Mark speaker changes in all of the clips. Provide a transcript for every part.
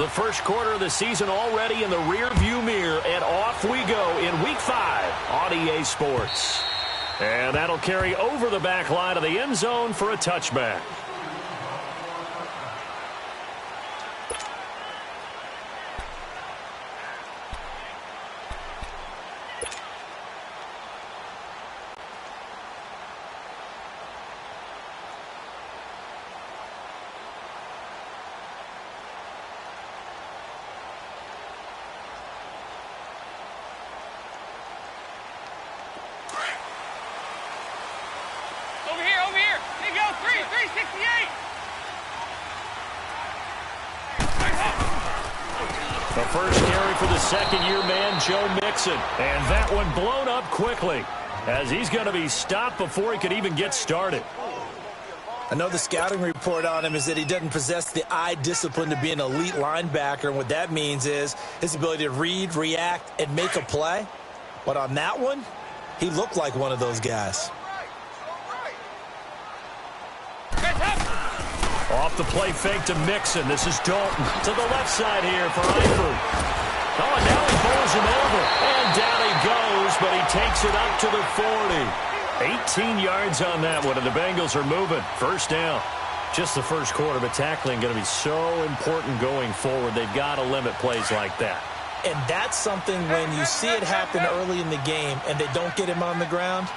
Speaker 1: The first quarter of the season already in the rear-view mirror, and off we go in Week 5 on EA Sports. And that'll carry over the back line of the end zone for a touchback. The first carry for the second-year man, Joe Mixon. And that one blown up quickly as he's going to be stopped before he could even get started.
Speaker 2: I know the scouting report on him is that he doesn't possess the eye discipline to be an elite linebacker. And what that means is his ability to read, react, and make a play. But on that one, he looked like one of those guys.
Speaker 1: Off the play fake to Mixon. This is Dalton to the left side here for Eifert. Oh, and now he bowls him over. And down he goes, but he takes it up to the 40. 18 yards on that one, and the Bengals are moving. First down. Just the first quarter, but tackling going to be so important going forward. They've got to limit plays like that.
Speaker 2: And that's something when you see it happen early in the game and they don't get him on the ground,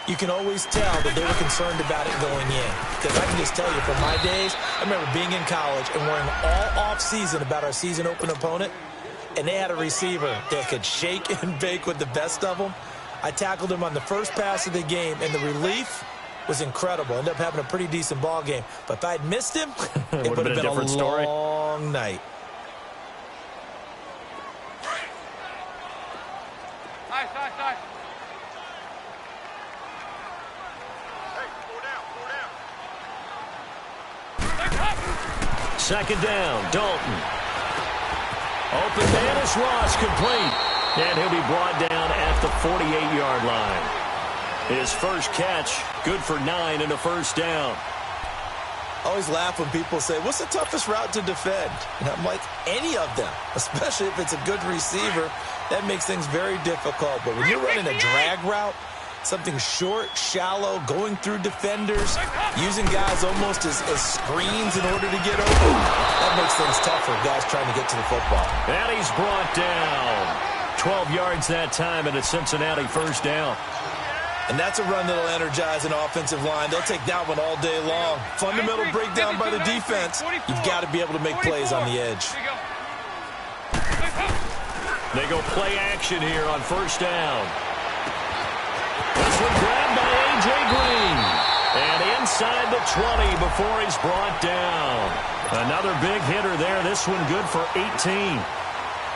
Speaker 2: you can always tell that they were concerned about it going in. Because I can just tell you, from my days, I remember being in college and worrying all off-season about our season-open opponent, and they had a receiver that could shake and bake with the best of them. I tackled him on the first pass of the game, and the relief was incredible. Ended up having a pretty decent ball game. But if I'd missed him, it would have been a
Speaker 1: different story.
Speaker 2: Long night.
Speaker 1: Second down, Dalton. Open man is Ross, complete. And he'll be brought down at the 48-yard line. His first catch, good for 9 and a first down.
Speaker 2: I always laugh when people say, what's the toughest route to defend? And I'm like, any of them, especially if it's a good receiver. That makes things very difficult. But when you're running a drag route, something short, shallow, going through defenders, using guys almost as screens in order to get open, that makes things tough for guys trying to get to the football.
Speaker 1: And he's brought down. 12 yards that time, and a Cincinnati first down.
Speaker 2: And that's a run that'll energize an offensive line. They'll take that one all day long. Fundamental breakdown by the defense. You've got to be able to make plays on the edge.
Speaker 1: They go play action here on first down. This one grabbed by A.J. Green. And inside the 20 before he's brought down. Another big hitter there. This one good for 18.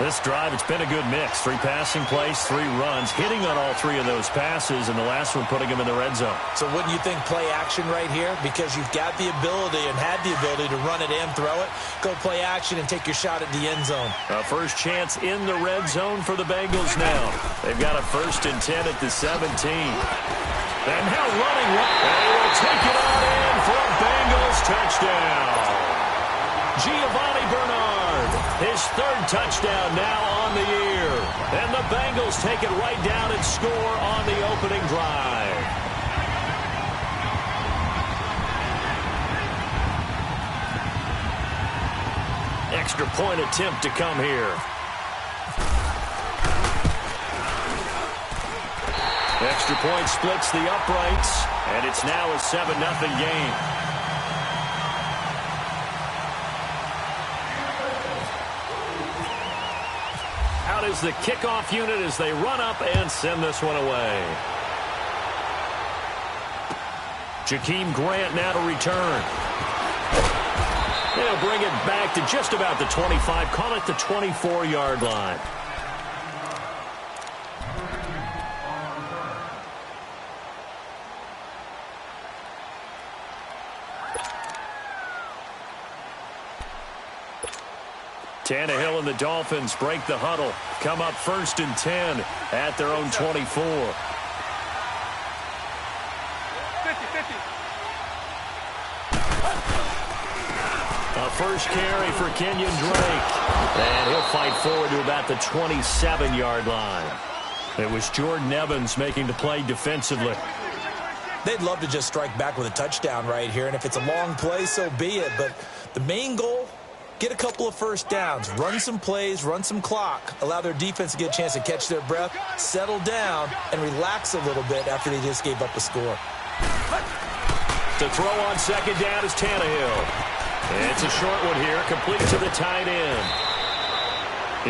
Speaker 1: This drive, it's been a good mix. 3 passing plays, 3 runs, hitting on all 3 of those passes, and the last one putting him in the red zone.
Speaker 2: So wouldn't you think play action right here? Because you've got the ability and had the ability to run it and throw it. Go play action and take your shot at the end zone.
Speaker 1: First chance in the red zone for the Bengals now. They've got a 1st and 10 at the 17. And now running. They will take it on in for a Bengals touchdown. Giovanni Bernard, his 3rd touchdown now on the year. And the Bengals take it right down and score on the opening drive. Extra point attempt to come here. Extra point splits the uprights, and it's now a 7-0 game. Out is the kickoff unit as they run up and send this one away. Jakeem Grant now to return. They'll bring it back to just about the 25, call it the 24-yard line. Tannehill and the Dolphins break the huddle. Come up 1st and 10 at their own 24. 50-50. A first carry for Kenyon Drake. And he'll fight forward to about the 27-yard line. It was Jordan Evans making the play defensively.
Speaker 2: They'd love to just strike back with a touchdown right here, and if it's a long play, so be it. But the main goal, get a couple of first downs, run some plays, run some clock, allow their defense to get a chance to catch their breath, settle down, and relax a little bit after they just gave up a score.
Speaker 1: To throw on second down is Tannehill. It's a short one here, complete to the tight end.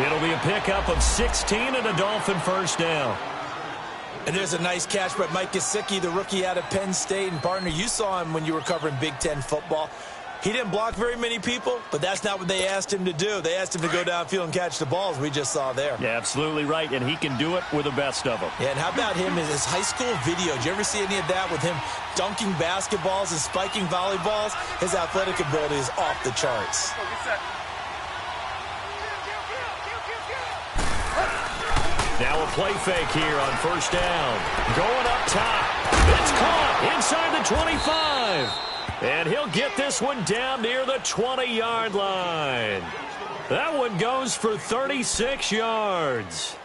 Speaker 1: It'll be a pickup of 16 and a Dolphin first down.
Speaker 2: And there's a nice catch by Mike Gesicki, the rookie out of Penn State. And, partner, you saw him when you were covering Big Ten football. He didn't block very many people, but that's not what they asked him to do. They asked him to go downfield and catch the balls we just saw there.
Speaker 1: Yeah, absolutely right, and he can do it with the best of them.
Speaker 2: Yeah, and how about him in his high school video? Did you ever see any of that with him dunking basketballs and spiking volleyballs? His athletic ability is off the charts.
Speaker 1: Now a play fake here on first down. Going up top. It's caught inside the 25. And he'll get this one down near the 20-yard line. That one goes for 36 yards.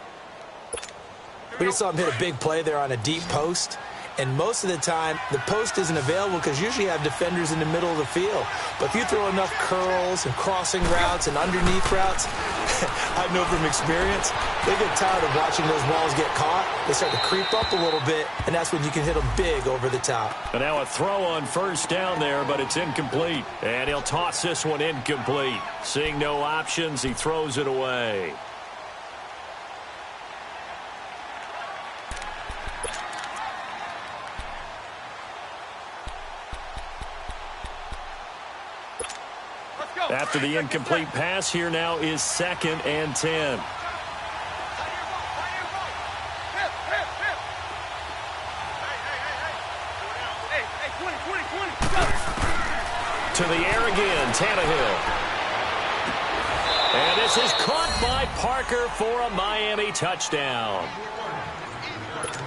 Speaker 2: We just saw him hit a big play there on a deep post. And most of the time, the post isn't available because usually you have defenders in the middle of the field. But if you throw enough curls and crossing routes and underneath routes, I know from experience, they get tired of watching those balls get caught. They start to creep up a little bit, and that's when you can hit them big over the top.
Speaker 1: And now a throw on first down there, but it's incomplete. And he'll toss this one incomplete. Seeing no options, he throws it away. After the incomplete pass, here now is 2nd and 10. To the air again, Tannehill. And this is caught by Parker for a Miami touchdown.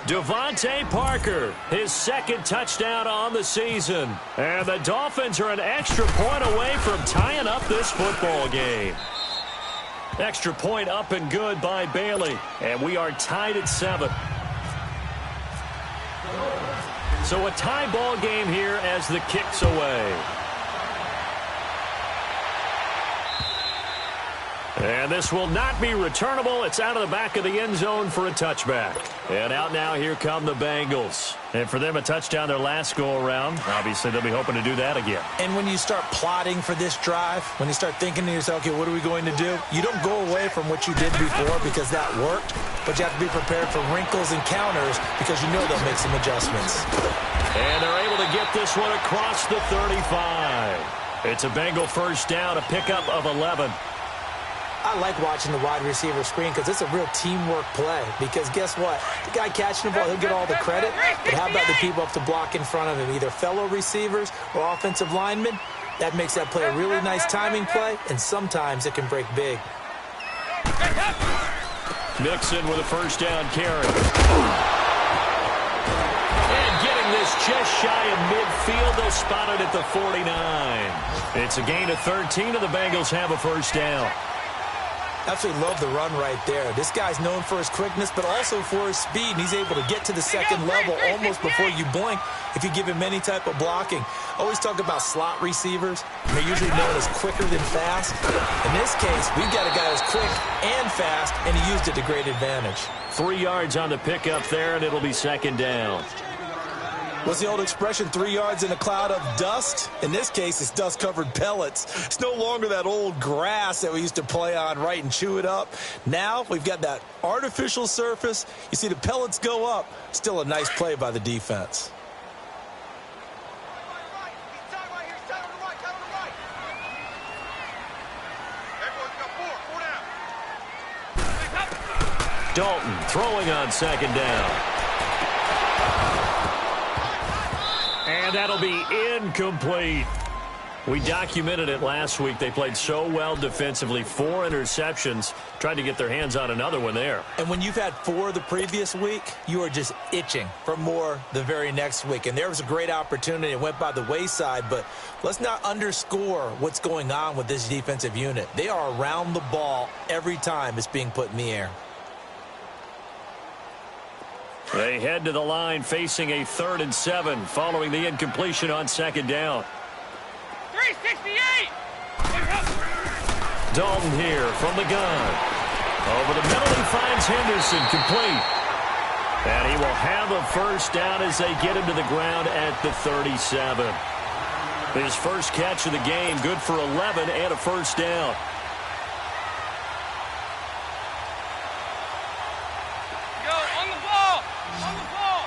Speaker 1: Devontae Parker, his 2nd touchdown on the season. And the Dolphins are an extra point away from tying up this football game. Extra point up and good by Bailey. And we are tied at 7. So a tie ball game here as the kick's away. And this will not be returnable. It's out of the back of the end zone for a touchback. And out now, here come the Bengals. And for them, a touchdown their last go-around. Obviously, they'll be hoping to do that again.
Speaker 2: And when you start plotting for this drive, when you start thinking to yourself, okay, what are we going to do? You don't go away from what you did before because that worked. But you have to be prepared for wrinkles and counters because you know they'll make some adjustments.
Speaker 1: And they're able to get this one across the 35. It's a Bengal first down, a pickup of 11.
Speaker 2: I like watching the wide receiver screen because it's a real teamwork play. Because guess what? The guy catching the ball, he'll get all the credit. But how about the people up to block in front of him, either fellow receivers or offensive linemen? That makes that play a really nice timing play, and sometimes it can break big.
Speaker 1: Mixon with a first down carry. And getting this just shy of midfield, they'll spot it at the 49. It's a gain of 13, and the Bengals have a first down.
Speaker 2: Absolutely love the run right there. This guy's known for his quickness, but also for his speed. And he's able to get to the second level almost before you blink if you give him any type of blocking. Always talk about slot receivers. They're usually known as quicker than fast. In this case, we've got a guy who's quick and fast, and he used it to great advantage. 3
Speaker 1: yards on the pickup there, and it'll be second down.
Speaker 2: What's the old expression, 3 yards in a cloud of dust? In this case, it's dust-covered pellets. It's no longer that old grass that we used to play on, right, and chew it up. Now we've got that artificial surface. You see the pellets go up. Still a nice play by the defense. Dalton throwing on second down. And that'll be incomplete.
Speaker 1: We documented it last week. They played so well defensively. 4 interceptions. Tried to get their hands on another one there.
Speaker 2: And when you've had 4 the previous week, you are just itching for more the very next week. And there was a great opportunity. It went by the wayside. But let's not underscore what's going on with this defensive unit. They are around the ball every time it's being put in the air.
Speaker 1: They head to the line facing a 3rd and 7 following the incompletion on 2nd down.
Speaker 3: 368!
Speaker 1: Dalton here from the gun. Over the middle, he finds Henderson complete. And he will have a 1st down as they get him to the ground at the 37. His first catch of the game, good for 11 and a 1st down.
Speaker 3: Go, on the ball! On the ball!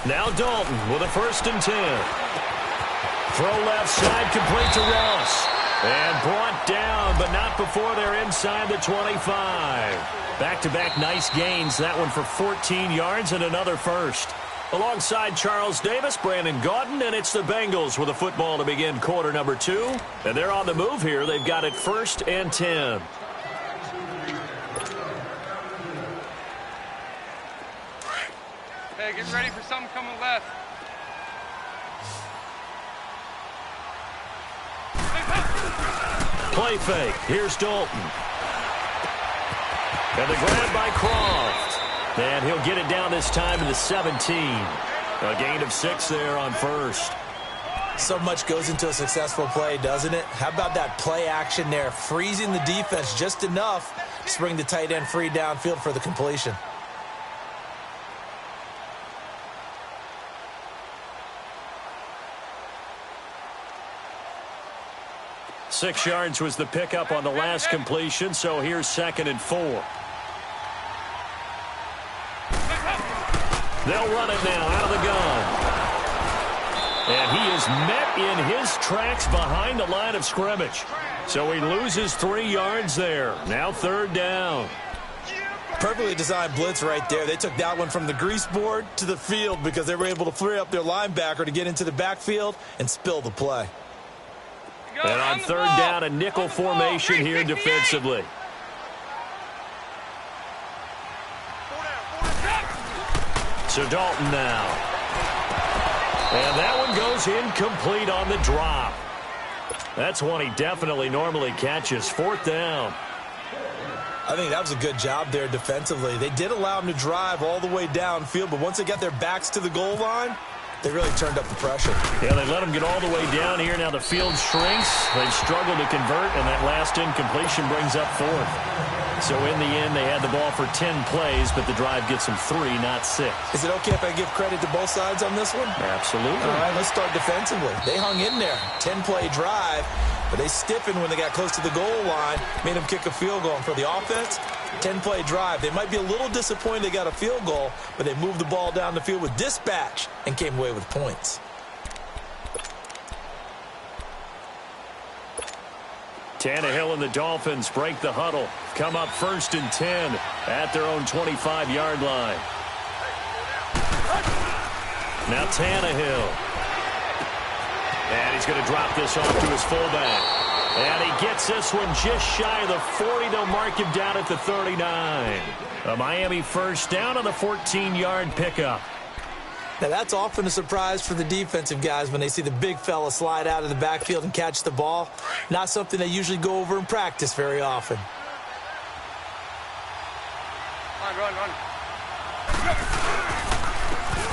Speaker 1: Now Dalton with a 1st and 10. Throw left side, complete to Ross. And brought down, but not before they're inside the 25. Back-to-back nice gains. That one for 14 yards and another 1st. Alongside Charles Davis, Brandon Gaudin, and it's the Bengals with a football to begin quarter number 2. And they're on the move here. They've got it 1st and 10.
Speaker 3: Hey, get ready for something coming left.
Speaker 1: Play fake. Here's Dalton. And the grab by Croft. And he'll get it down this time to the 17. A gain of 6 there on 1st.
Speaker 2: So much goes into a successful play, doesn't it? How about that play action there, freezing the defense just enough to bring the tight end free downfield for the completion.
Speaker 1: 6 yards was the pickup on the last completion, so here's 2nd and 4. They'll run it now out of the gun. And he is met in his tracks behind the line of scrimmage. So he loses 3 yards there. Now 3rd down.
Speaker 2: Perfectly designed blitz right there. They took that one from the grease board to the field because they were able to free up their linebacker to get into the backfield and spill the play.
Speaker 1: And on 3rd down, a nickel formation here defensively. So Dalton now. And that one goes incomplete on the drop. That's one he definitely normally catches. 4th down.
Speaker 2: I think that was a good job there defensively. They did allow him to drive all the way downfield, but once they got their backs to the goal line, they really turned up the pressure.
Speaker 1: Yeah, they let him get all the way down here. Now the field shrinks. They've struggled to convert, and that last incompletion brings up 4th. So in the end, they had the ball for 10 plays, but the drive gets them 3, not 6.
Speaker 2: Is it okay if I give credit to both sides on this one?
Speaker 1: Absolutely.
Speaker 2: All right, let's start defensively. They hung in there. 10-play drive, but they stiffened when they got close to the goal line, made them kick a field goal. And for the offense, 10-play drive. They might be a little disappointed they got a field goal, but they moved the ball down the field with dispatch and came away with points.
Speaker 1: Tannehill and the Dolphins break the huddle. Come up 1st and 10 at their own 25-yard line. Now Tannehill. And he's going to drop this off to his fullback. And he gets this one just shy of the 40. They'll mark him down at the 39. A Miami 1st down on the 14-yard pickup.
Speaker 2: Now, that's often a surprise for the defensive guys when they see the big fella slide out of the backfield and catch the ball. Not something they usually go over in practice very often.
Speaker 3: Run.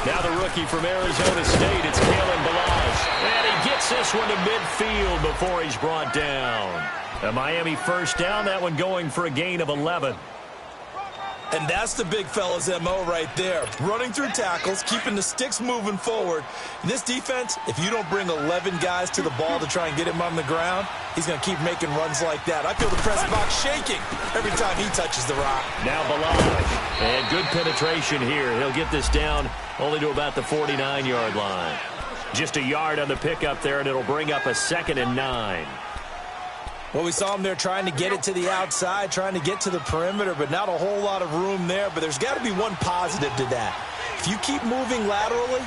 Speaker 1: Now the rookie from Arizona State, it's Kalen Ballage. And he gets this one to midfield before he's brought down. A Miami 1st down, that one going for a gain of 11.
Speaker 2: And that's the big fella's MO right there. Running through tackles, keeping the sticks moving forward. In this defense, if you don't bring 11 guys to the ball to try and get him on the ground, he's going to keep making runs like that. I feel the press box shaking every time he touches the rock.
Speaker 1: Now Ballage. And good penetration here. He'll get this down only to about the 49-yard line. Just a yard on the pickup there, and it'll bring up a 2nd and 9.
Speaker 2: Well, we saw him there trying to get it to the outside, trying to get to the perimeter, but not a whole lot of room there. But there's got to be one positive to that. If you keep moving laterally,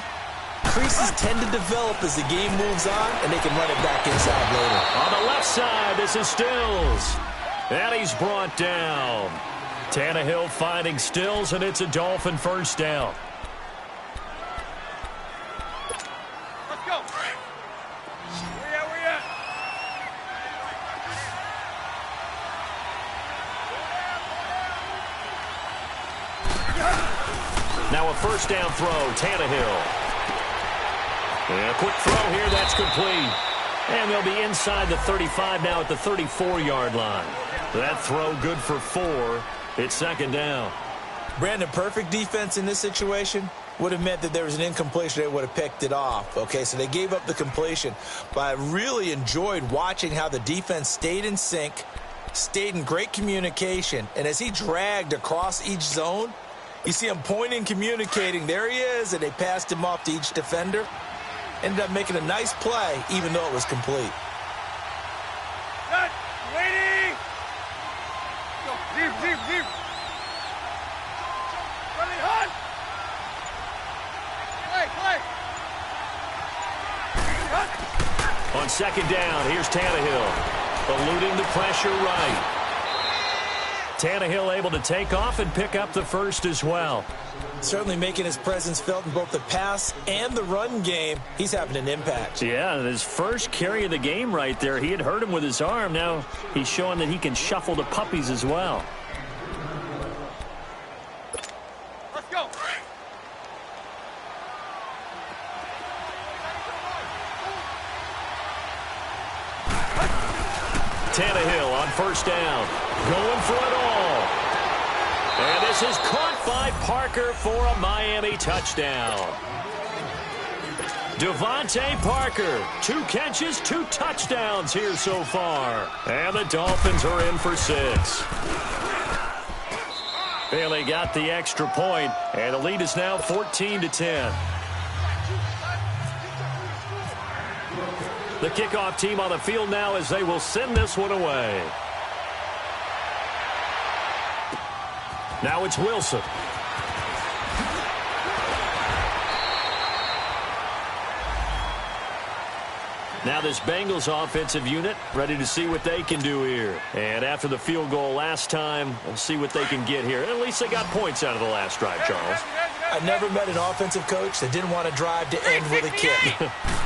Speaker 2: creases tend to develop as the game moves on, and they can run it back inside later.
Speaker 1: On the left side, this is Stills. And he's brought down. Tannehill finding Stills, and it's a Dolphin first down.
Speaker 3: Let's go. Where you at?
Speaker 1: Now a first down throw, Tannehill. And a quick throw here, that's complete. And they'll be inside the 35 now at the 34-yard line. That throw good for 4. It's second down.
Speaker 2: Brandon, perfect defense in this situation would have meant that there was an incompletion. They would have picked it off. Okay, so they gave up the completion. But I really enjoyed watching how the defense stayed in sync, stayed in great communication. And as he dragged across each zone, you see him pointing, communicating. There he is, and they passed him off to each defender. Ended up making a nice play, even though it was complete.
Speaker 3: Set. Waiting. Go. Deep. Running hot. Play.
Speaker 1: On second down, here's Tannehill. Eluding the pressure right. Tannehill able to take off and pick up the first as well.
Speaker 2: Certainly making his presence felt in both the pass and the run game. He's having an impact.
Speaker 1: Yeah, his first carry of the game right there. He had hurt him with his arm. Now he's showing that he can shuffle the puppies as well.
Speaker 3: Let's go.
Speaker 1: Tannehill on first down. Going for it all. And this is caught by Parker for a Miami touchdown. Devontae Parker, 2 catches, 2 touchdowns here so far. And the Dolphins are in for 6. Bailey got the extra point, and the lead is now 14-10. The kickoff team on the field now as they will send this one away. Now it's Wilson. Now this Bengals offensive unit ready to see what they can do here. And after the field goal last time, we'll see what they can get here. At least they got points out of the last drive, Charles.
Speaker 2: I never met an offensive coach that didn't want to drive to end with a kick.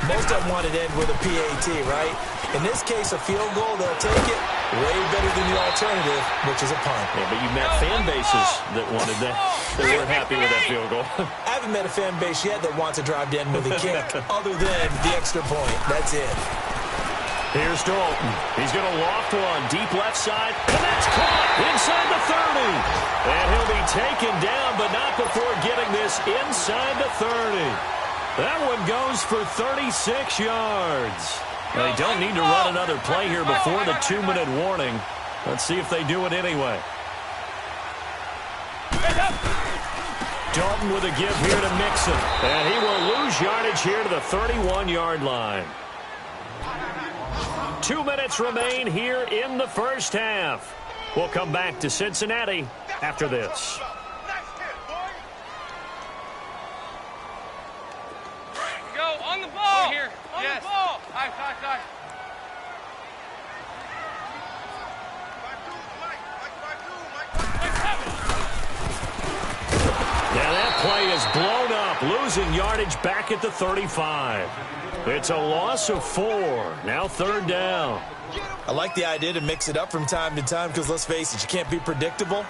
Speaker 2: Most of them wanted to end with a PAT, right? In this case, a field goal, they'll take it way better than the alternative, which is a punt.
Speaker 1: Yeah, but you met fan bases that wanted that. They weren't happy with that field goal.
Speaker 2: I haven't met a fan base yet that wants to drive to end with a kick other than the extra point. That's it.
Speaker 1: Here's Dalton. He's going to loft one deep left side, and that's caught inside the 30. And he'll be taken down, but not before getting this inside the 30. That one goes for 36 yards. They don't need to run another play here before the 2-minute warning. Let's see if they do it anyway. Dalton with a give here to Mixon. And he will lose yardage here to the 31-yard line. 2 minutes remain here in the first half. We'll come back to Cincinnati after this.
Speaker 3: Go on the ball. Here. On the ball. Nice.
Speaker 1: Now that play is blown up, losing yardage back at the 35. It's a loss of 4. Now third down.
Speaker 2: I like the idea to mix it up from time to time because, let's face it, you can't be predictable.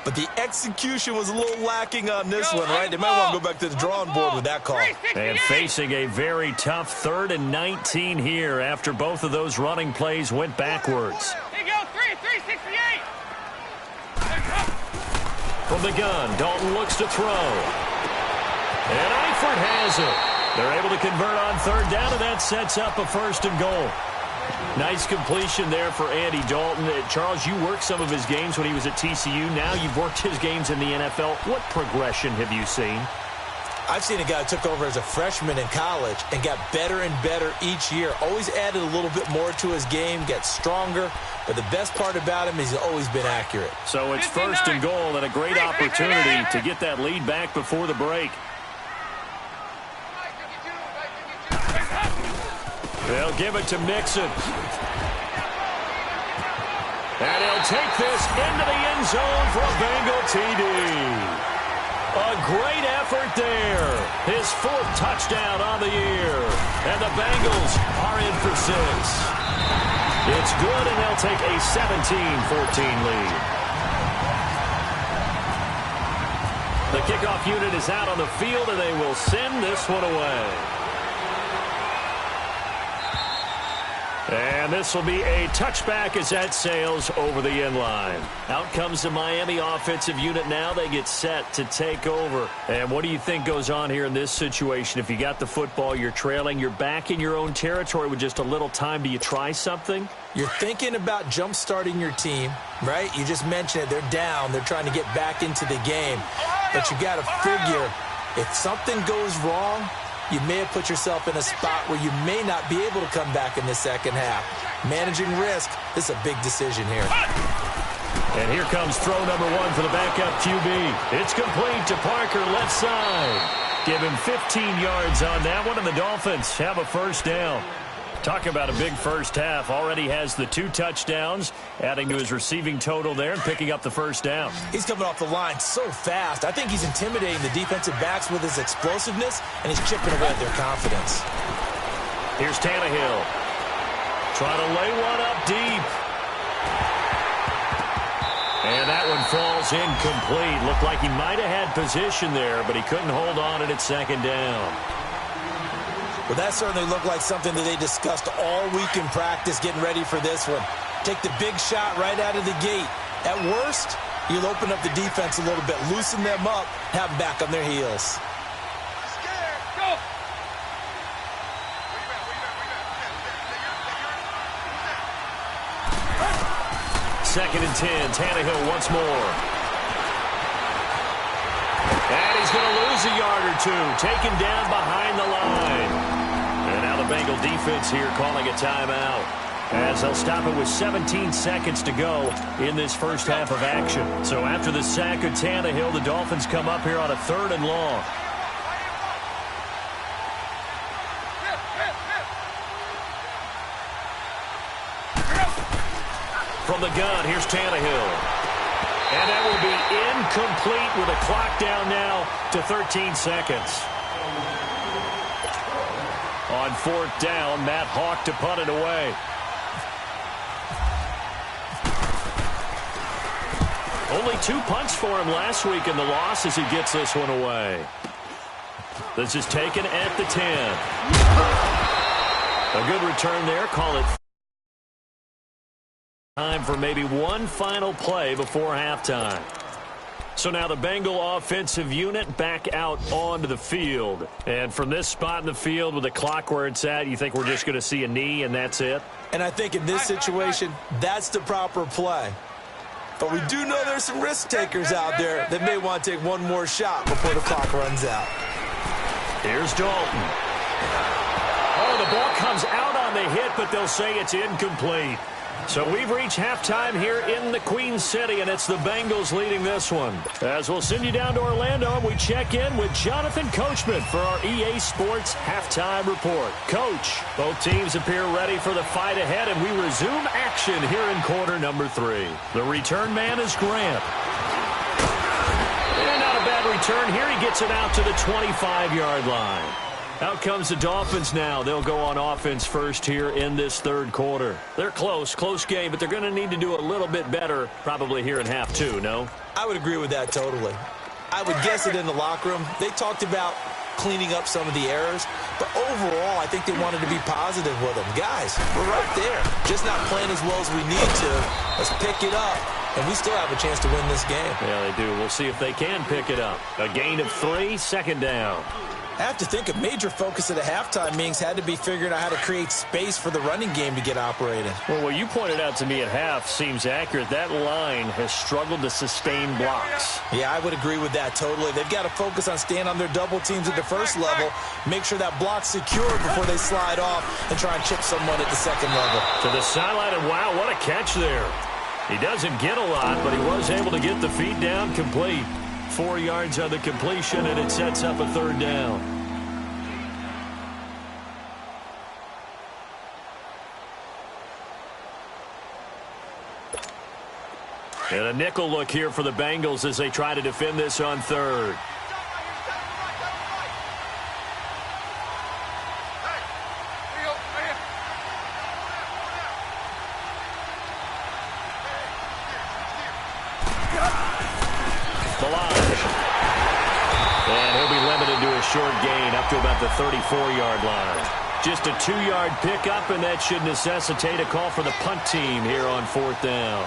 Speaker 2: But the execution was a little lacking on this one, right? They might want to go back to the drawing board with that call.
Speaker 1: And facing a very tough 3rd and 19 here after both of those running plays went backwards.
Speaker 3: Here you go, 368.
Speaker 1: From the gun, Dalton looks to throw. And Eifert has it. They're able to convert on third down, and that sets up a 1st and goal. Nice completion there for Andy Dalton. Charles, you worked some of his games when he was at TCU. Now you've worked his games in the NFL. What progression have you seen?
Speaker 2: I've seen a guy who took over as a freshman in college and got better and better each year. Always added a little bit more to his game, got stronger. But the best part about him is he's always been accurate.
Speaker 1: So it's first and goal and a great opportunity to get that lead back before the break. They'll give it to Mixon. And he'll take this into the end zone for a Bengal TD. A great effort there. His 4th touchdown on the year. And the Bengals are in for 6. It's good, and they'll take a 17-14 lead. The kickoff unit is out on the field, and they will send this one away. And this will be a touchback as that sails over the end line. Out comes the Miami offensive unit now. They get set to take over. And what do you think goes on here in this situation? If you got the football, you're trailing, you're back in your own territory with just a little time. Do you try something?
Speaker 2: You're thinking about jump-starting your team, right? You just mentioned it. They're down. They're trying to get back into the game. But you got to figure if something goes wrong, you may have put yourself in a spot where you may not be able to come back in the second half. Managing risk, this is a big decision here.
Speaker 1: And here comes throw number 1 for the backup QB. It's complete to Parker, left side. Give him 15 yards on that one, and the Dolphins have a first down. Talk about a big first half. Already has the 2 touchdowns, adding to his receiving total there and picking up the first down.
Speaker 2: He's coming off the line so fast. I think he's intimidating the defensive backs with his explosiveness, and he's chipping away at their confidence.
Speaker 1: Here's Tannehill. Trying to lay one up deep. And that one falls incomplete. Looked like he might have had position there, but he couldn't hold on at second down.
Speaker 2: Well, that certainly looked like something that they discussed all week in practice getting ready for this one. Take the big shot right out of the gate. At worst, you'll open up the defense a little bit, loosen them up, have them back on their heels.
Speaker 3: Go.
Speaker 1: Second and 10, Tannehill once more. And he's going to lose a yard or 2, taken down behind the line. And now the Bengal defense here calling a timeout, as they'll stop it with 17 seconds to go in this first half of action. So after the sack of Tannehill, the Dolphins come up here on a 3rd and long. From the gun, here's Tannehill. And that will be incomplete with a clock down now to 13 seconds. On 4th down, Matt Hawk to punt it away. Only 2 punts for him last week in the loss as he gets this one away. This is taken at the 10. A good return there. Call it time for maybe one final play before halftime. So now the Bengal offensive unit back out onto the field. And from this spot in the field with the clock where it's at, you think we're just going to see a knee and that's it?
Speaker 2: And I think in this situation, that's the proper play. But we do know there's some risk takers out there that may want to take one more shot before the clock runs out.
Speaker 1: Here's Dalton. Oh, the ball comes out on the hit, but they'll say it's incomplete. So we've reached halftime here in the Queen City, and it's the Bengals leading this one. As we'll send you down to Orlando, and we check in with Jonathan Coachman for our EA Sports Halftime Report. Coach, both teams appear ready for the fight ahead, and we resume action here in quarter number 3. The return man is Grant. And not a bad return here. He gets it out to the 25-yard line. Out comes the Dolphins now. They'll go on offense first here in this 3rd quarter. They're close game, but they're going to need to do a little bit better probably here in half 2, no?
Speaker 2: I would agree with that totally. I would guess it in the locker room. They talked about cleaning up some of the errors, but overall, I think they wanted to be positive with them. Guys, we're right there. Just not playing as well as we need to. Let's pick it up, and we still have a chance to win this game.
Speaker 1: Yeah, they do. We'll see if they can pick it up. A gain of 3, 2nd down.
Speaker 2: I have to think a major focus of the halftime meetings had to be figuring out how to create space for the running game to get operating.
Speaker 1: Well, what you pointed out to me at half seems accurate. That line has struggled to sustain blocks.
Speaker 2: Yeah, I would agree with that totally. They've got to focus on staying on their double teams at the first level, make sure that block's secure before they slide off and try and chip someone at the second level.
Speaker 1: To the sideline, and wow, what a catch there. He doesn't get a lot, but he was able to get the feet down complete. 4 yards on the completion, and it sets up a third down. And a nickel look here for the Bengals as they try to defend this on third. Short gain up to about the 34-yard line. Just a 2-yard pickup, and that should necessitate a call for the punt team here on fourth down.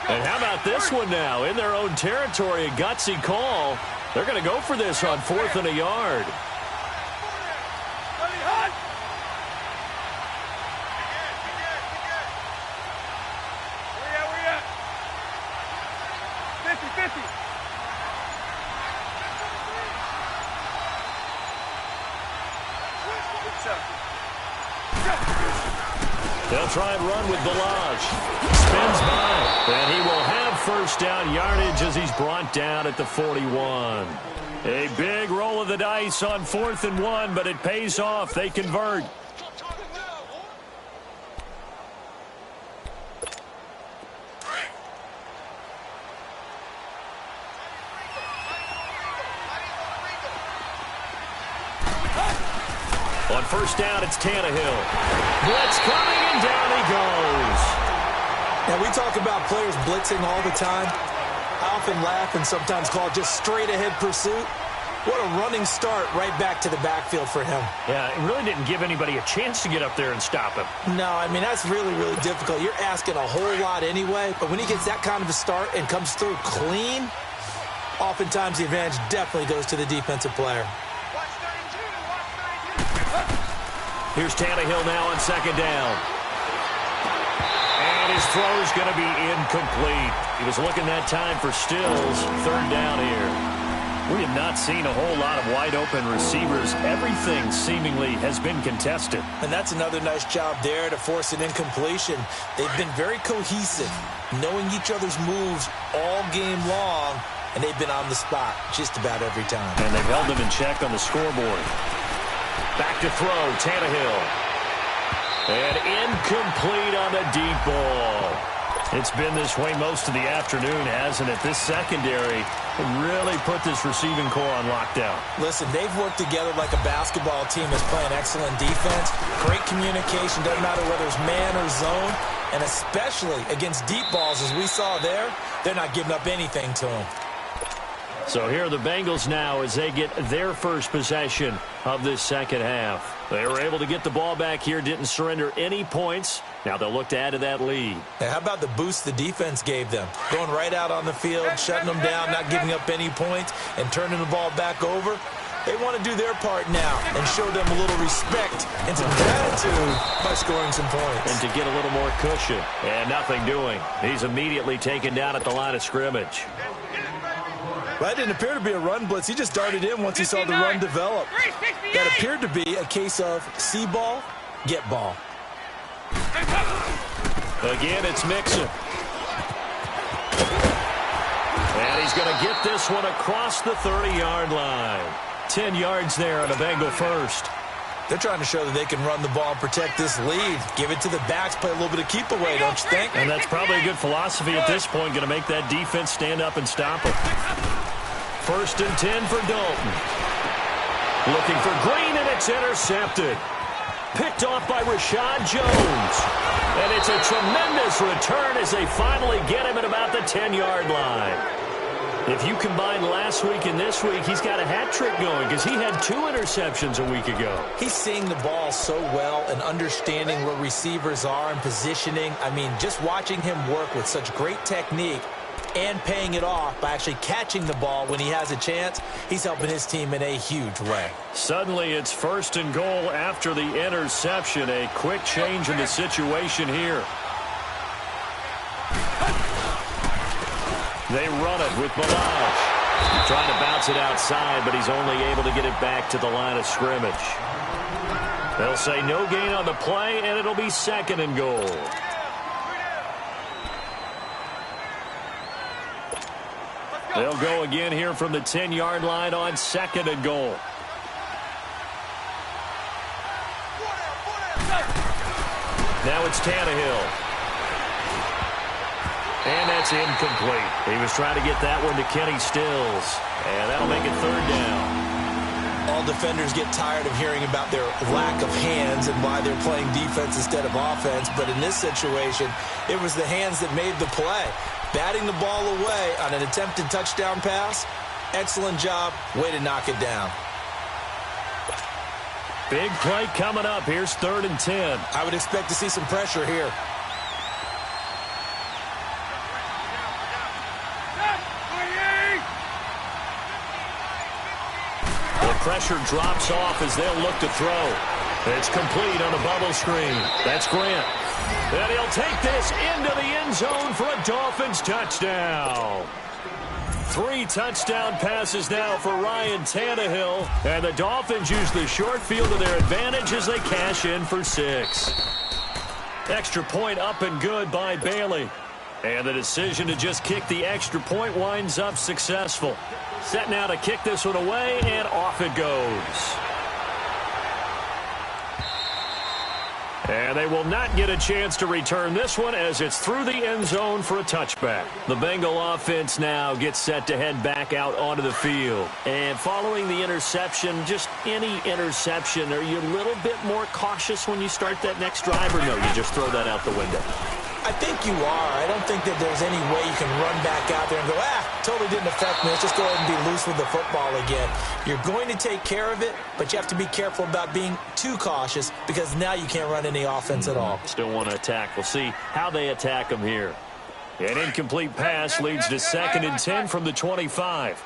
Speaker 1: And how about this one now? In their own territory, a gutsy call. They're going to go for this on 4th and a yard. They'll try and run with Balaj. Spins by, and he will have first down yardage as he's brought down at the 41. A big roll of the dice on 4th and 1, but it pays off. They convert. On first down, it's Tannehill. Blitz coming, and down he goes.
Speaker 2: Now, we talk about players blitzing all the time. I often laugh and sometimes call it just straight-ahead pursuit. What a running start right back to the backfield for him.
Speaker 1: Yeah, it really didn't give anybody a chance to get up there and stop him.
Speaker 2: No, I mean, that's really, really difficult. You're asking a whole lot anyway, but when he gets that kind of a start and comes through clean, oftentimes the advantage definitely goes to the defensive player.
Speaker 1: Here's Tannehill now on second down. And his throw's going to be incomplete. He was looking that time for Stills. Third down here. We have not seen a whole lot of wide-open receivers. Everything seemingly has been contested.
Speaker 2: And that's another nice job there to force an incompletion. They've been very cohesive, knowing each other's moves all game long, and they've been on the spot just about every time.
Speaker 1: And they've held them in check on the scoreboard. Back to throw, Tannehill. And incomplete on the deep ball. It's been this way most of the afternoon, hasn't it? This secondary really put this receiving core on lockdown.
Speaker 2: Listen, they've worked together like a basketball team that's playing excellent defense. Great communication, doesn't matter whether it's man or zone. And especially against deep balls, as we saw there, they're not giving up anything to them.
Speaker 1: So here are the Bengals now as they get their first possession of this second half. They were able to get the ball back here, didn't surrender any points. Now they'll look to add to that lead.
Speaker 2: Now, how about the boost the defense gave them? Going right out on the field, shutting them down, not giving up any points, and turning the ball back over. They want to do their part now and show them a little respect and some gratitude by scoring some points.
Speaker 1: And to get a little more cushion. And nothing doing. He's immediately taken down at the line of scrimmage.
Speaker 2: That didn't appear to be a run blitz. He just darted in once he saw the run develop. That appeared to be a case of see ball, get ball.
Speaker 1: Again, it's Mixon. And he's going to get this one across the 30-yard line. 10 yards there on a Bengal first.
Speaker 2: They're trying to show that they can run the ball and protect this lead. Give it to the backs, play a little bit of keep away, don't you think?
Speaker 1: And that's probably a good philosophy at this point, going to make that defense stand up and stop them. First and 10 for Dalton. Looking for Green, and it's intercepted. Picked off by Rashad Jones. And it's a tremendous return as they finally get him at about the 10-yard line. If you combine last week and this week, he's got a hat trick going because he had 2 interceptions a week ago.
Speaker 2: He's seeing the ball so well and understanding where receivers are and positioning. I mean, just watching him work with such great technique and paying it off by actually catching the ball when he has a chance, he's helping his team in a huge way.
Speaker 1: Suddenly, it's 1st and goal after the interception. A quick change in the situation here. They run it with Balazs. Trying to bounce it outside, but he's only able to get it back to the line of scrimmage. They'll say no gain on the play, and it'll be 2nd and goal. They'll go again here from the 10-yard line on 2nd and goal. Now it's Tannehill. And that's incomplete. He was trying to get that one to Kenny Stills. And that'll make it 3rd down.
Speaker 2: All defenders get tired of hearing about their lack of hands and why they're playing defense instead of offense. But in this situation, it was the hands that made the play. Batting the ball away on an attempted touchdown pass. Excellent job. Way to knock it down.
Speaker 1: Big play coming up. Here's 3rd and 10.
Speaker 2: I would expect to see some pressure here.
Speaker 1: Pressure drops off as they'll look to throw. It's complete on a bubble screen. That's Grant. And he'll take this into the end zone for a Dolphins touchdown. 3 touchdown passes now for Ryan Tannehill. And the Dolphins use the short field to their advantage as they cash in for 6. Extra point up and good by Bailey. And the decision to just kick the extra point winds up successful. Set now to kick this one away, and off it goes. And they will not get a chance to return this one as it's through the end zone for a touchback. The Bengal offense now gets set to head back out onto the field. And following the interception, just any interception, are you a little bit more cautious when you start that next drive, or no, you just throw that out the window?
Speaker 2: I think you are. I don't think that there's any way you can run back out there and go, totally didn't affect me. Let's just go ahead and be loose with the football again. You're going to take care of it, but you have to be careful about being too cautious because now you can't run any offense at all.
Speaker 1: Still want to attack. We'll see how they attack them here. An incomplete pass leads to 2nd and 10 from the 25.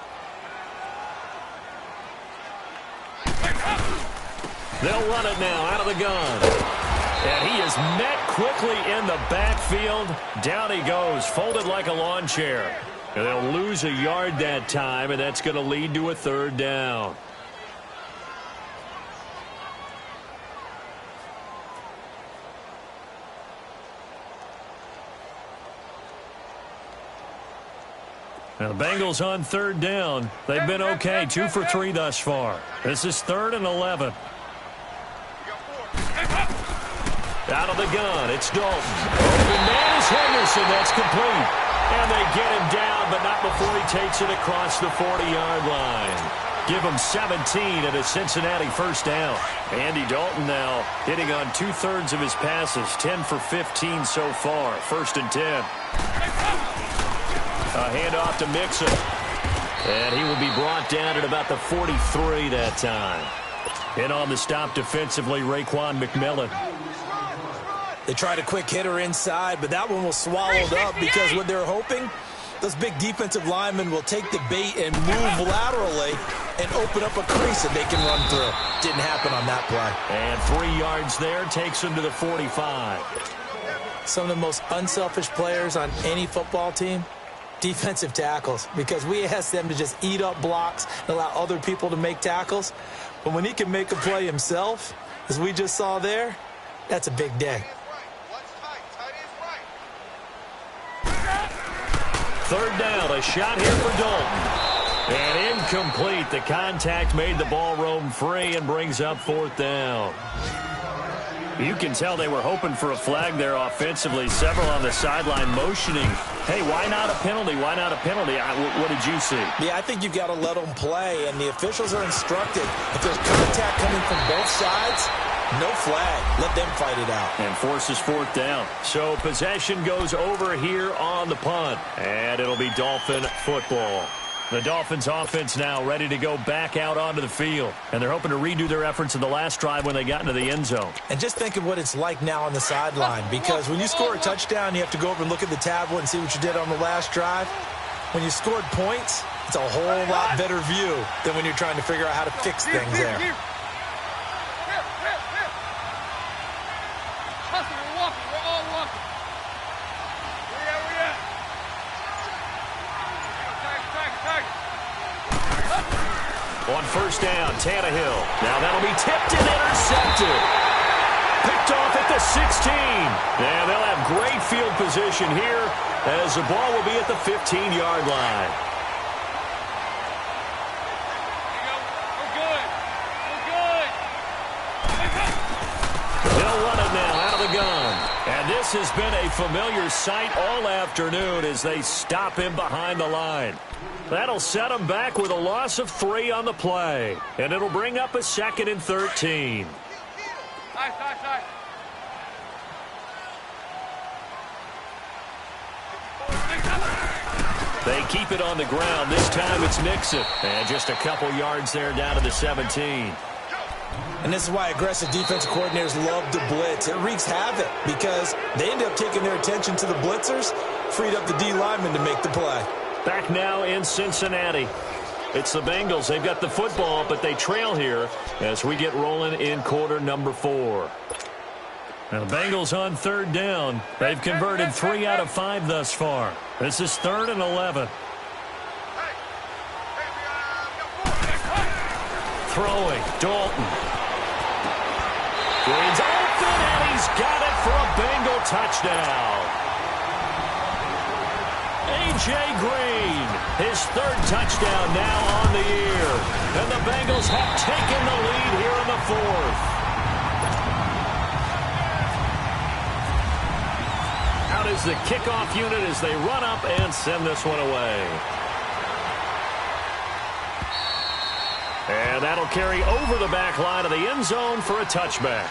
Speaker 1: They'll run it now out of the gun. And he is met quickly in the backfield. Down he goes, folded like a lawn chair. And they'll lose a yard that time, and that's going to lead to a 3rd down. Now the Bengals on 3rd down. They've been okay, 2 for 3 thus far. This is 3rd and 11. Out of the gun, it's Dalton. Open man is Henderson. That's complete. And they get him down, but not before he takes it across the 40-yard line. Give him 17 and a Cincinnati 1st down. Andy Dalton now hitting on 2/3 of his passes, 10 for 15 so far. 1st and 10. A handoff to Mixon. And he will be brought down at about the 43 that time. In on the stop defensively, Raekwon McMillan.
Speaker 2: They tried a quick hitter inside, but that one was swallowed up because what they're hoping, those big defensive linemen will take the bait and move laterally and open up a crease that they can run through. Didn't happen on that play.
Speaker 1: And 3 yards there takes them to the 45.
Speaker 2: Some of the most unselfish players on any football team, defensive tackles, because we ask them to just eat up blocks and allow other people to make tackles. But when he can make a play himself, as we just saw there, that's a big day.
Speaker 1: 3rd down, a shot here for Dalton. And incomplete. The contact made the ball roam free and brings up 4th down. You can tell they were hoping for a flag there offensively. Several on the sideline motioning. Hey, why not a penalty? Why not a penalty? What did you see?
Speaker 2: Yeah, I think you've got to let them play, and the officials are instructed. If there's contact coming from both sides, no flag. Let them fight it out.
Speaker 1: And forces 4th down. So possession goes over here on the punt. And it'll be Dolphin football. The Dolphins offense now ready to go back out onto the field. And they're hoping to redo their efforts in the last drive when they got into the end zone.
Speaker 2: And just think of what it's like now on the sideline. Because when you score a touchdown, you have to go over and look at the tablet and see what you did on the last drive. When you scored points, it's a whole lot better view than when you're trying to figure out how to fix things there.
Speaker 3: We're walking. We're all walking. Where you at?
Speaker 1: On first down, Tannehill. Now that'll be tipped and intercepted. Picked off at the 16. And they'll have great field position here as the ball will be at the 15-yard line.
Speaker 3: We're good.
Speaker 1: They'll run it now out of the gun. And this has been a familiar sight all afternoon as they stop him behind the line. That'll set him back with a loss of 3 on the play. And it'll bring up a 2nd and 13.
Speaker 3: Nice.
Speaker 1: They keep it on the ground. This time it's Nixon. And just a couple yards there down to the 17.
Speaker 2: And this is why aggressive defensive coordinators love to blitz. It wreaks havoc because they end up taking their attention to the blitzers, freed up the D lineman to make the play.
Speaker 1: Back now in Cincinnati. It's the Bengals. They've got the football, but they trail here as we get rolling in quarter number 4. Now the Bengals on third down. They've converted 3 out of 5 thus far. This is 3rd and 11. Throwing, Dalton. Green's open, and he's got it for a Bengal touchdown. A.J. Green, his 3rd touchdown now on the year. And the Bengals have taken the lead here in the 4th. Out is the kickoff unit as they run up and send this one away. And that'll carry over the back line of the end zone for a touchback.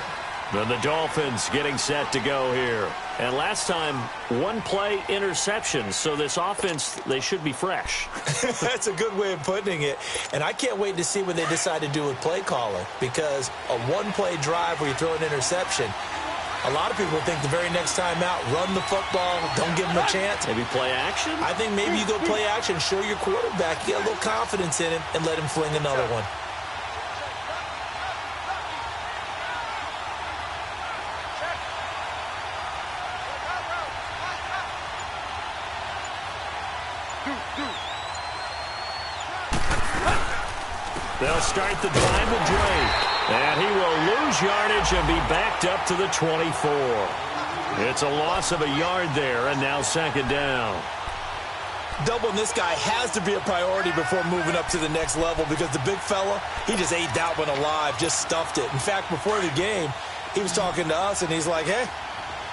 Speaker 1: Then the Dolphins getting set to go here. And last time, 1-play interception. So this offense, they should be fresh.
Speaker 2: That's a good way of putting it. And I can't wait to see what they decide to do with play calling. Because a 1-play drive where you throw an interception, a lot of people think the very next time out, run the football, don't give them a chance.
Speaker 1: Maybe play action?
Speaker 2: I think maybe you go play action, show your quarterback, get a little confidence in him, and let him fling another one.
Speaker 1: They'll start the drive with Drake. And he will lose yardage and be backed up to the 24. It's a loss of a yard there, and now 2nd down.
Speaker 2: Doubling this guy has to be a priority before moving up to the next level because the big fella, he just ate that one alive, just stuffed it. In fact, before the game, he was talking to us, and he's like, hey,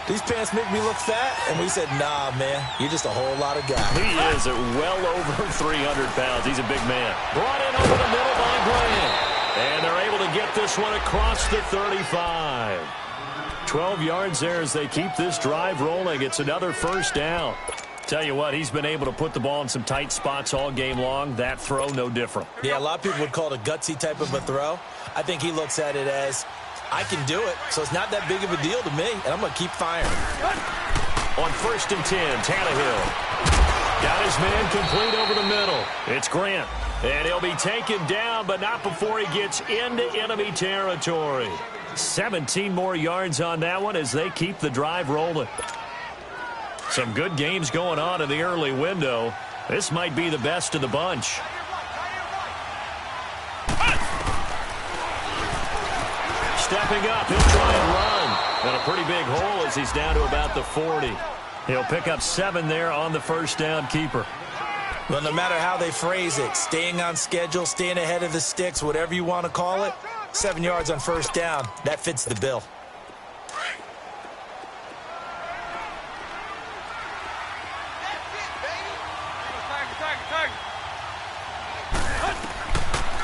Speaker 2: these pants make me look fat? And we said, nah, man, you're just a whole lot of guy.
Speaker 1: He is at well over 300 pounds. He's a big man. Brought in over the middle by Grant. And they're able to get this one across the 35. 12 yards there as they keep this drive rolling. It's another 1st down. Tell you what, he's been able to put the ball in some tight spots all game long. That throw, no different.
Speaker 2: Yeah, a lot of people would call it a gutsy type of a throw. I think he looks at it as, I can do it, so it's not that big of a deal to me, and I'm going to keep firing.
Speaker 1: On 1st and 10, Tannehill. Got his man complete over the middle. It's Grant. And he'll be taken down, but not before he gets into enemy territory. 17 more yards on that one as they keep the drive rolling. Some good games going on in the early window. This might be the best of the bunch. Stepping up, he'll try and run. And a pretty big hole as he's down to about the 40. He'll pick up 7 there on the 1st down keeper.
Speaker 2: Well, no matter how they phrase it, staying on schedule, staying ahead of the sticks, whatever you want to call it, 7 yards on 1st down, that fits the bill.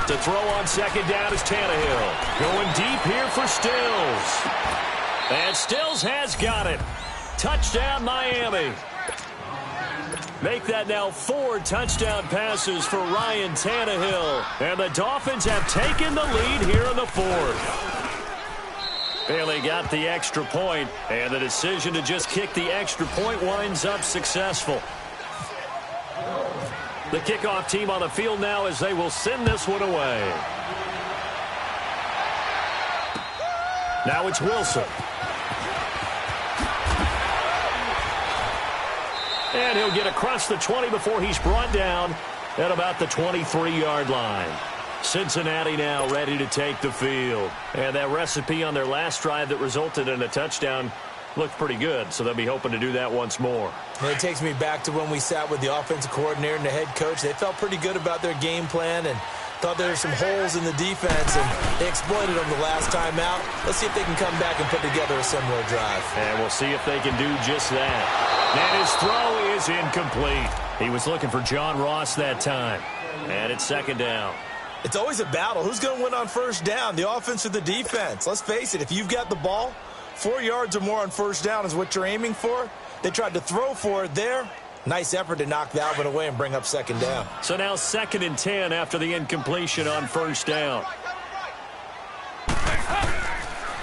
Speaker 1: To throw on 2nd down is Tannehill. Going deep here for Stills. And Stills has got it. Touchdown, Miami. Make that now 4 touchdown passes for Ryan Tannehill. And the Dolphins have taken the lead here in the 4th. Bailey got the extra point, and the decision to just kick the extra point winds up successful. The kickoff team on the field now as they will send this one away. Now it's Wilson. And he'll get across the 20 before he's brought down at about the 23-yard line. Cincinnati now ready to take the field. And that recipe on their last drive that resulted in a touchdown looked pretty good, so they'll be hoping to do that once more.
Speaker 2: And it takes me back to when we sat with the offensive coordinator and the head coach. They felt pretty good about their game plan and thought there were some holes in the defense, and they exploited them the last time out. Let's see if they can come back and put together a similar drive.
Speaker 1: And we'll see if they can do just that. And his throw is incomplete. He was looking for John Ross that time. And it's 2nd down.
Speaker 2: It's always a battle. Who's going to win on 1st down, the offense or the defense? Let's face it, if you've got the ball, 4 yards or more on 1st down is what you're aiming for. They tried to throw for it there. Nice effort to knock that one away and bring up 2nd down.
Speaker 1: So now 2nd and 10 after the incompletion on 1st down.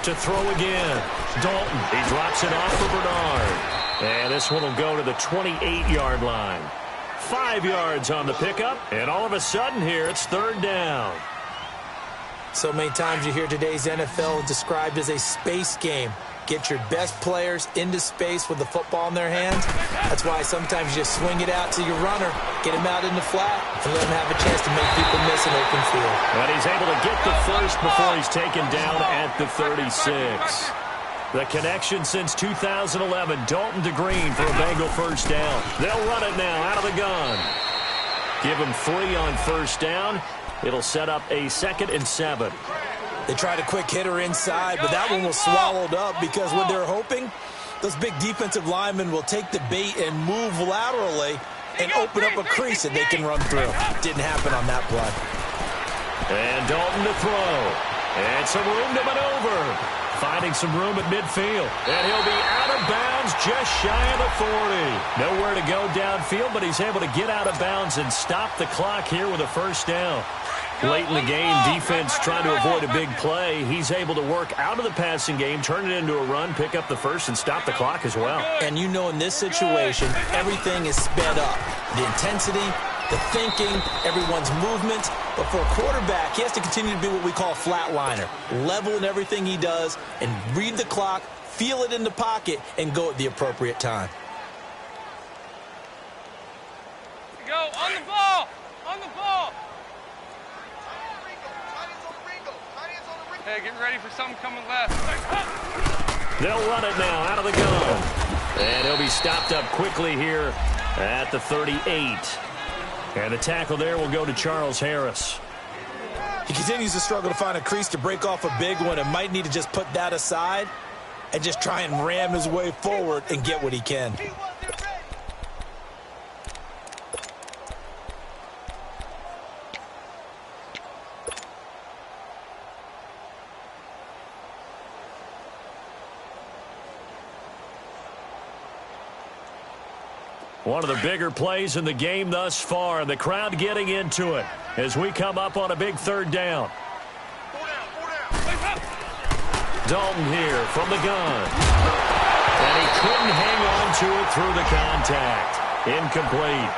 Speaker 1: To throw again. Dalton. He drops it off for Bernard. And this one will go to the 28-yard line. 5 yards on the pickup, and all of a sudden here it's 3rd down.
Speaker 2: So many times you hear today's NFL described as a space game. Get your best players into space with the football in their hands. That's why sometimes you just swing it out to your runner, get him out in the flat, and let him have a chance to make people miss an open field.
Speaker 1: And he's able to get the first before he's taken down at the 36. The connection since 2011, Dalton to Green for a Bengal 1st down. They'll run it now out of the gun. Give him 3 on 1st down. It'll set up a 2nd and 7.
Speaker 2: They tried a quick hitter inside, but that one was swallowed up because what they're hoping, those big defensive linemen will take the bait and move laterally and open up a crease that they can run through. Didn't happen on that play.
Speaker 1: And Dalton to throw. And some room to maneuver. Finding some room at midfield. And he'll be out of bounds just shy of the 40. Nowhere to go downfield, but he's able to get out of bounds and stop the clock here with a 1st down. Late in the game, defense trying to avoid a big play. He's able to work out of the passing game, turn it into a run, pick up the 1st, and stop the clock as well.
Speaker 2: And you know in this situation, everything is sped up. The intensity, the thinking, everyone's movement. But for a quarterback, he has to continue to be what we call a flatliner. Level in everything he does and read the clock, feel it in the pocket, and go at the appropriate time.
Speaker 3: Go on the ball! On the ball! Hey, get ready for something coming left.
Speaker 1: They'll run it now out of the gun. And he'll be stopped up quickly here at the 38. And the tackle there will go to Charles Harris.
Speaker 2: He continues to struggle to find a crease to break off a big one and might need to just put that aside and just try and ram his way forward and get what he can.
Speaker 1: One of the bigger plays in the game thus far, and the crowd getting into it as we come up on a big 3rd down. Dalton here from the gun. And he couldn't hang on to it through the contact. Incomplete.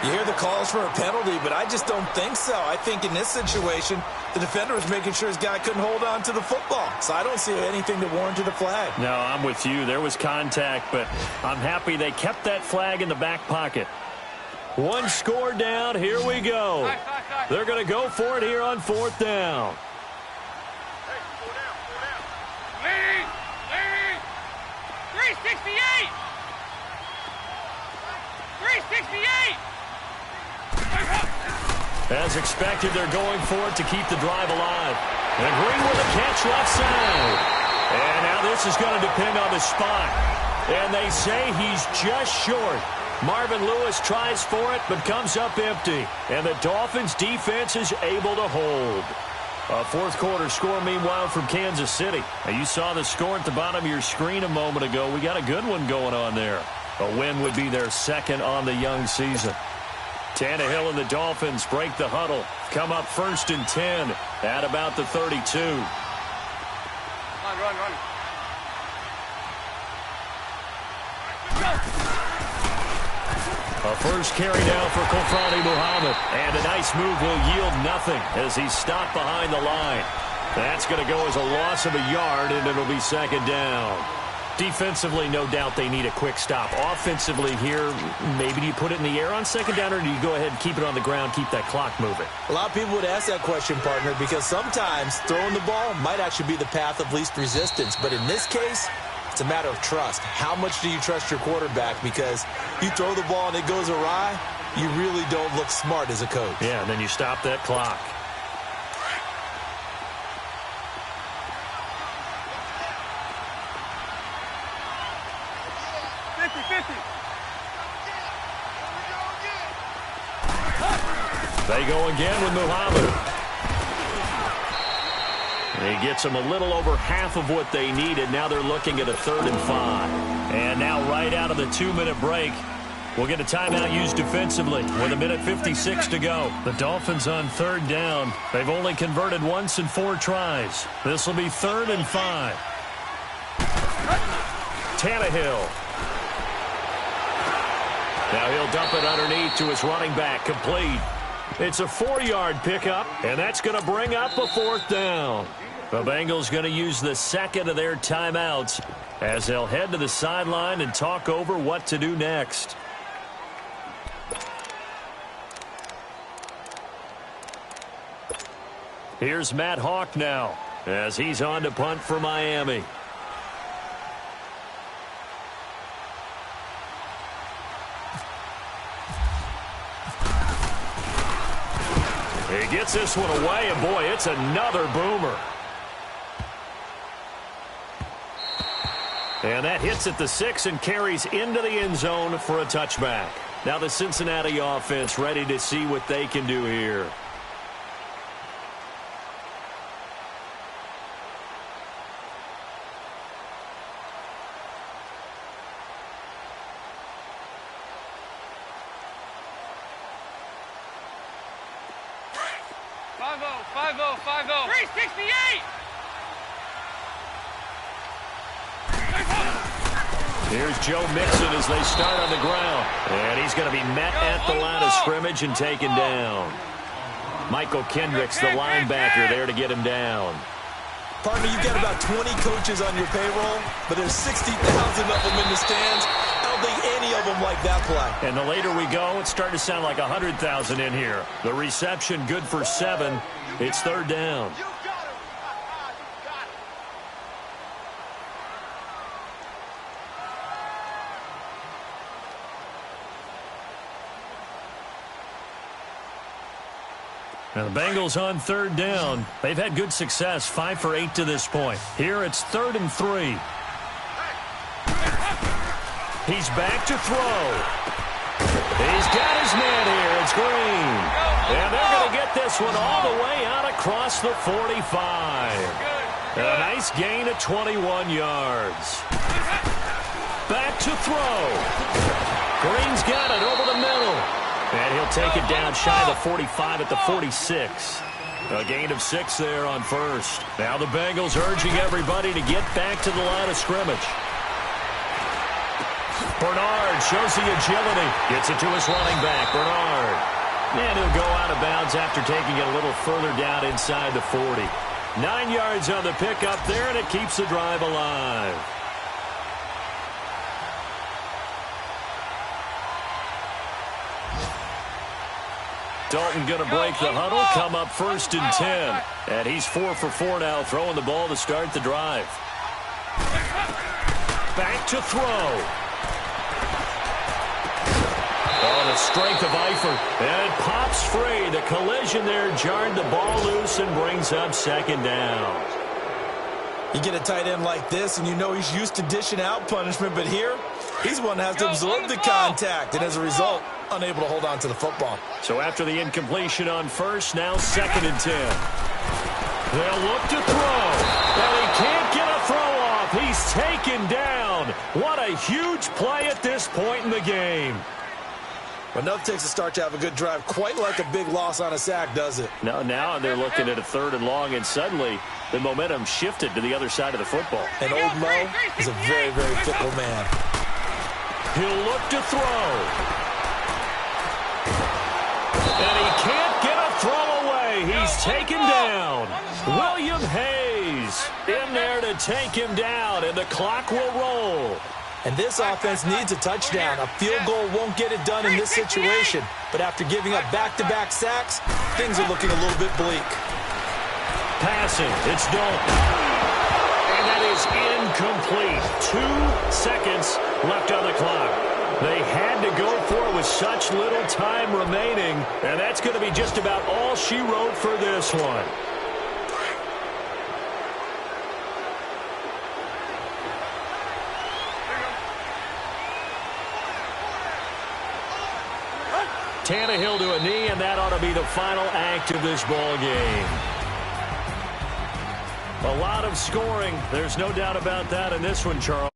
Speaker 2: You hear the calls for a penalty, but I just don't think so. I think in this situation, the defender was making sure his guy couldn't hold on to the football. So I don't see anything that warranted a flag.
Speaker 1: No, I'm with you. There was contact, but I'm happy they kept that flag in the back pocket. 1 score down. Here we go. They're going to go for it here on 4th down.
Speaker 3: Lead! 368! 368!
Speaker 1: As expected, they're going for it to keep the drive alive. And Green with a catch left side. And now this is going to depend on the spot. And they say he's just short. Marvin Lewis tries for it, but comes up empty. And the Dolphins' defense is able to hold. A 4th quarter score, meanwhile, from Kansas City. Now, you saw the score at the bottom of your screen a moment ago. We got a good one going on there. A win would be their second on the young season. Tannehill and the Dolphins break the huddle. Come up 1st and 10 at about the 32.
Speaker 3: Run.
Speaker 1: A first carry down for Kofrani Muhammad. And a nice move will yield nothing as he's stopped behind the line. That's going to go as a loss of a yard, and it'll be 2nd down. Defensively, no doubt they need a quick stop. Offensively here, maybe do you put it in the air on 2nd down, or do you go ahead and keep it on the ground, keep that clock moving?
Speaker 2: A lot of people would ask that question, partner, because sometimes throwing the ball might actually be the path of least resistance. But in this case, it's a matter of trust. How much do you trust your quarterback? Because you throw the ball and it goes awry, you really don't look smart as a coach.
Speaker 1: Yeah, and then you stop that clock. They go again with Muhammad. And he gets them a little over half of what they needed. Now they're looking at a 3rd and 5. And now right out of the 2-minute break, we'll get a timeout used defensively with 1:56 to go. The Dolphins on 3rd down. They've only converted once in 4 tries. This will be 3rd and 5. Tannehill. Now he'll dump it underneath to his running back, complete. It's a 4-yard pickup, and that's going to bring up a 4th down. The Bengals going to use the 2nd of their timeouts as they'll head to the sideline and talk over what to do next. Here's Matt Hawk now as he's on to punt for Miami. He gets this one away, and boy, it's another boomer. And that hits at the 6 and carries into the end zone for a touchback. Now the Cincinnati offense ready to see what they can do here.
Speaker 3: Five oh. 368.
Speaker 1: Here's Joe Mixon as they start on the ground. And he's going to be met at the line of scrimmage and taken down. Michael Kendricks, the linebacker, there to get him down.
Speaker 2: Partner, you've got about 20 coaches on your payroll, but there's 60,000 of them in the stands. I don't think any of them like that play.
Speaker 1: And the later we go, it's starting to sound like 100,000 in here. The reception good for 7. It's 3rd down. Now the Bengals on 3rd down. They've had good success, 5 for 8 to this point. Here it's 3rd and 3. He's back to throw. He's got his man here. It's Green. And they're going to get this one all the way out across the 45. A nice gain of 21 yards. Back to throw. Green's got it over the middle. And he'll take it down shy of the 45 at the 46. A gain of 6 there on 1st. Now the Bengals urging everybody to get back to the line of scrimmage. Bernard shows the agility. Gets it to his running back, Bernard. And he'll go out of bounds after taking it a little further down inside the 40. 9 yards on the pickup there, and it keeps the drive alive. Dalton going to break the huddle, come up 1st and 10. And he's 4 for 4 now, throwing the ball to start the drive. Back to throw. Oh, the strength of Eifert. And it pops free. The collision there jarred the ball loose and brings up 2nd down.
Speaker 2: You get a tight end like this, and you know he's used to dishing out punishment, but here, he's one that has to absorb the contact, and as a result, unable to hold on to the football.
Speaker 1: So after the incompletion on 1st, now 2nd and 10. They'll look to throw, and he can't get a throw off. He's taken down. What a huge play at this point in the game.
Speaker 2: Enough takes a start to have a good drive. Quite like a big loss on a sack, does it?
Speaker 1: Now they're looking at a 3rd and long, and suddenly the momentum shifted to the other side of the football.
Speaker 2: And old Mo is a very, very fickle man.
Speaker 1: He'll look to throw. And he can't get a throw away. He's taken down. William Hayes in there to take him down, and the clock will roll.
Speaker 2: And this offense needs a touchdown. A field goal won't get it done in this situation. But after giving up back-to-back sacks, things are looking a little bit bleak.
Speaker 1: Passing. It's Dalton. And that is incomplete. 2 seconds left on the clock. They had to go for it with such little time remaining. And that's going to be just about all she wrote for this one. Tannehill to a knee, and that ought to be the final act of this ball game. A lot of scoring. There's no doubt about that in this one, Charles.